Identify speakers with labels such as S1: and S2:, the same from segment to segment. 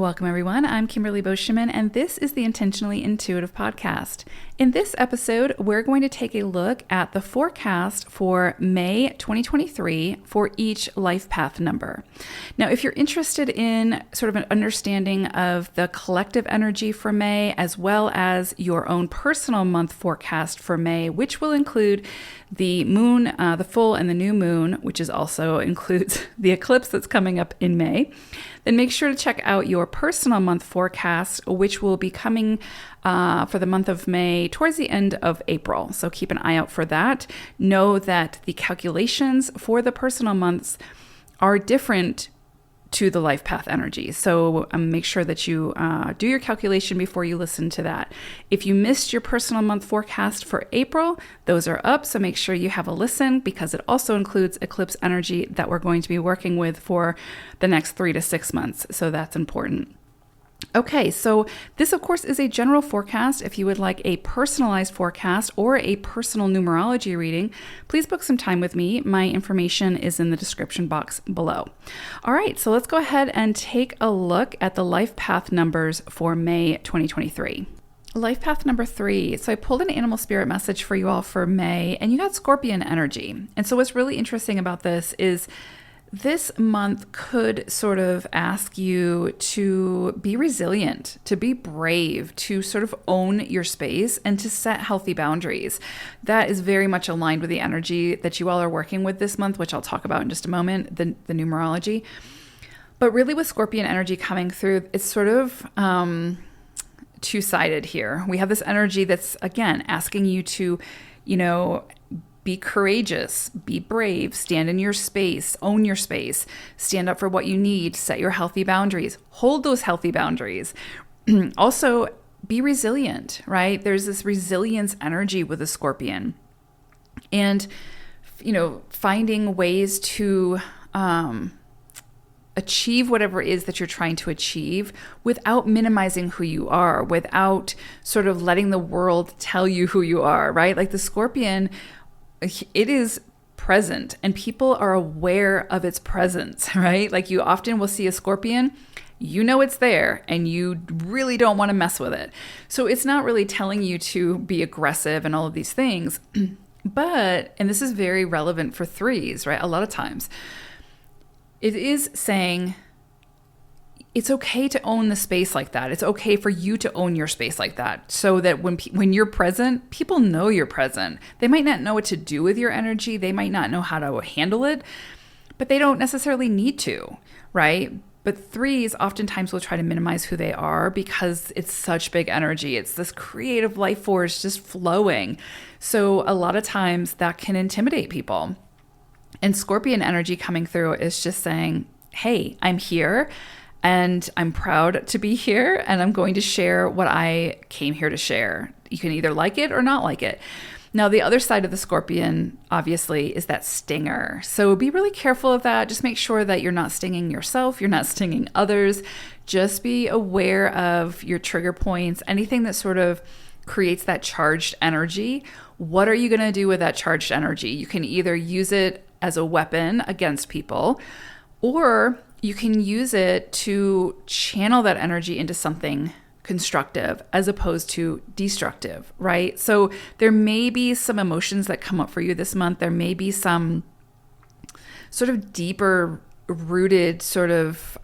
S1: Welcome, everyone. I'm Kimberly Boscheman, and this is the Intentionally Intuitive Podcast. In this episode, we're going to take a look at the forecast for May 2023 for each life path number. Now, if you're interested in sort of an understanding of the collective energy for May, as well as your own personal month forecast for May, which will include the moon, the full and the new moon, which is also includes the eclipse that's coming up in May, then make sure to check out your personal month forecast, which will be coming for the month of May towards the end of April. So keep an eye out for that. Know that the calculations for the personal months are different to the life path energy. So make sure that you do your calculation before you listen to that. If you missed your personal month forecast for April, those are up. So make sure you have a listen because it also includes eclipse energy that we're going to be working with for the next 3 to 6 months. So that's important. Okay, so this, of course, is a general forecast. If you would like a personalized forecast or a personal numerology reading, please book some time with me. My information is in the description box below. All right, so let's go ahead and take a look at the life path numbers for May 2023. Life path number 3. So I pulled an animal spirit message for you all for May, and you got Scorpion energy. And so what's really interesting about this is this month could sort of ask you to be resilient, to be brave, to sort of own your space and to set healthy boundaries. That is very much aligned with the energy that you all are working with this month, which I'll talk about in just a moment, the numerology. But really with Scorpion energy coming through, it's sort of two-sided here. We have this energy that's, again, asking you to, be courageous, be brave, stand in your space, own your space, stand up for what you need, set your healthy boundaries, hold those healthy boundaries. Also, be resilient, right? There's this resilience energy with the Scorpion. And, finding ways to achieve whatever it is that you're trying to achieve without minimizing who you are, without sort of letting the world tell you who you are, right? Like the Scorpion, it is present and people are aware of its presence, right? Like you often will see a Scorpion, it's there and you really don't want to mess with it. So it's not really telling you to be aggressive and all of these things, but, and this is very relevant for 3s, right? A lot of times it is saying it's okay to own the space like that. It's okay for you to own your space like that so that when you're present, people know you're present. They might not know what to do with your energy. They might not know how to handle it, but they don't necessarily need to, right? But 3s oftentimes will try to minimize who they are because it's such big energy. It's this creative life force just flowing. So a lot of times that can intimidate people. And Scorpion energy coming through is just saying, hey, I'm here. And I'm proud to be here, and I'm going to share what I came here to share. You can either like it or not like it. Now, the other side of the Scorpion, obviously, is that stinger. So be really careful of that. Just make sure that you're not stinging yourself. You're not stinging others. Just be aware of your trigger points, anything that sort of creates that charged energy. What are you going to do with that charged energy? You can either use it as a weapon against people, or you can use it to channel that energy into something constructive as opposed to destructive, right? So there may be some emotions that come up for you this month. There may be some sort of deeper rooted sort of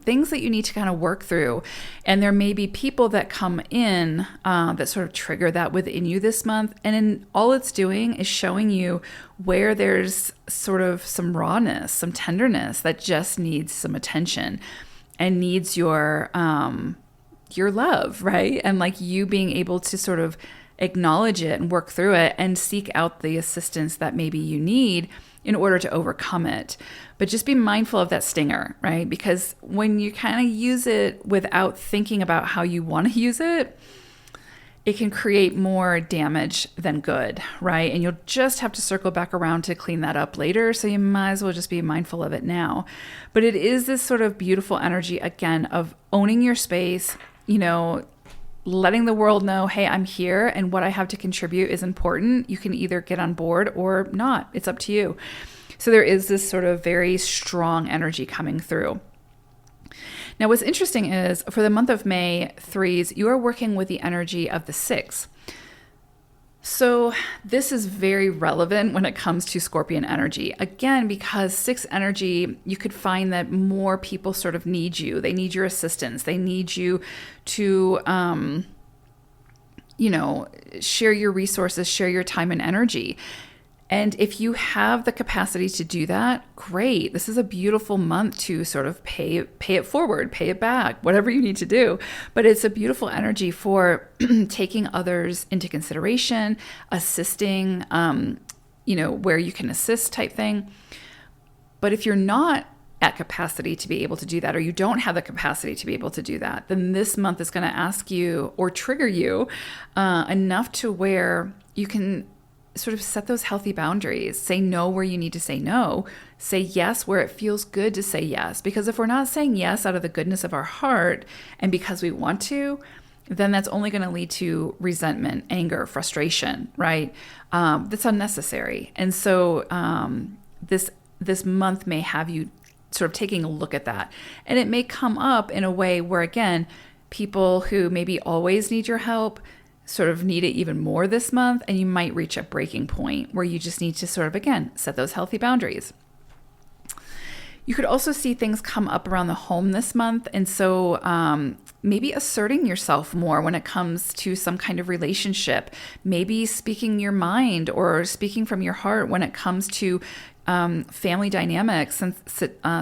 S1: things that you need to kind of work through. And there may be people that come in that sort of trigger that within you this month. And all it's doing is showing you where there's sort of some rawness, some tenderness that just needs some attention and needs your love, right? And like you being able to sort of acknowledge it and work through it and seek out the assistance that maybe you need in order to overcome it. But just be mindful of that stinger, right? Because when you kind of use it without thinking about how you want to use it, it can create more damage than good, right? And you'll just have to circle back around to clean that up later. So you might as well just be mindful of it now. But it is this sort of beautiful energy, again, of owning your space, letting the world know, hey, I'm here and what I have to contribute is important. You can either get on board or not. It's up to you. So there is this sort of very strong energy coming through. Now, what's interesting is for the month of May, threes, you are working with the energy of the six. So this is very relevant when it comes to Scorpion energy. Again, because six energy, you could find that more people sort of need you. They need your assistance. They need you to, share your resources, share your time and energy. And if you have the capacity to do that, great. This is a beautiful month to sort of pay it forward, pay it back, whatever you need to do. But it's a beautiful energy for taking others into consideration, assisting, where you can assist type thing. But if you're not at capacity to be able to do that, or you don't have the capacity to be able to do that, then this month is going to ask you or trigger you enough to where you can sort of set those healthy boundaries, say no where you need to say no, say yes where it feels good to say yes. Because if we're not saying yes out of the goodness of our heart and because we want to, then that's only going to lead to resentment, anger, frustration, right? That's unnecessary. And so this month may have you sort of taking a look at that. And it may come up in a way where, again, people who maybe always need your help sort of need it even more this month, and you might reach a breaking point where you just need to sort of, again, set those healthy boundaries. You could also see things come up around the home this month, and so maybe asserting yourself more when it comes to some kind of relationship, maybe speaking your mind or speaking from your heart when it comes to family dynamics, and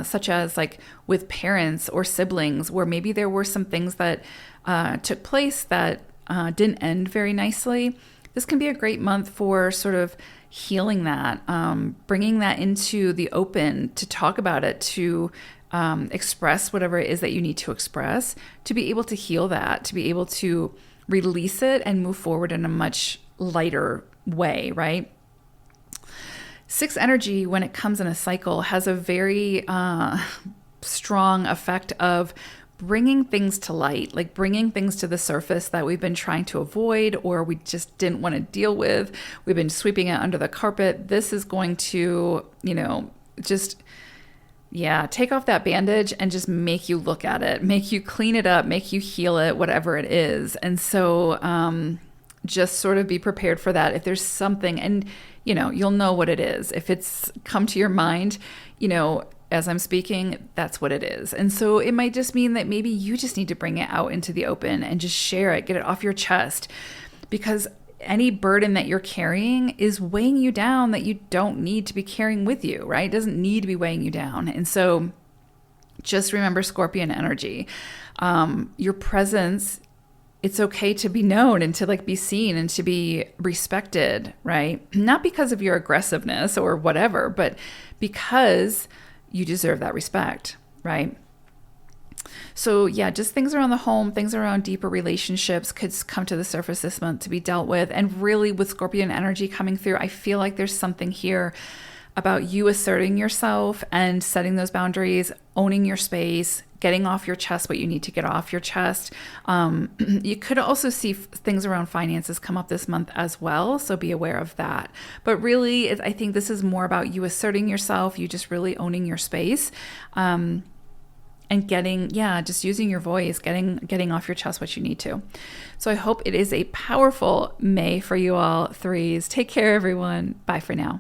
S1: such as like with parents or siblings, where maybe there were some things that took place that didn't end very nicely. This can be a great month for sort of healing that, bringing that into the open, to talk about it, to express whatever it is that you need to express, to be able to heal that, to be able to release it and move forward in a much lighter way, right? Six energy, when it comes in a cycle, has a very strong effect of bringing things to light, like bringing things to the surface that we've been trying to avoid or we just didn't want to deal with. We've been sweeping it under the carpet. This is going to, take off that bandage and just make you look at it, make you clean it up, make you heal it, whatever it is. And so just sort of be prepared for that. If there's something, and, you'll know what it is. If it's come to your mind, as I'm speaking, that's what it is. And so it might just mean that maybe you just need to bring it out into the open and just share it, get it off your chest, because any burden that you're carrying is weighing you down that you don't need to be carrying with you, right? It doesn't need to be weighing you down. And so just remember Scorpion energy. Your presence, it's okay to be known and to be seen and to be respected, right? Not because of your aggressiveness or whatever, but because you deserve that respect, right? So just things around the home, things around deeper relationships could come to the surface this month to be dealt with. And really with Scorpion energy coming through, I feel like there's something here about you asserting yourself and setting those boundaries, owning your space, getting off your chest what you need to get off your chest. You could also see things around finances come up this month as well, so be aware of that. But really, I think this is more about you asserting yourself, you just really owning your space, and just using your voice, getting off your chest what you need to. So I hope it is a powerful May for you all, threes. Take care, everyone. Bye for now.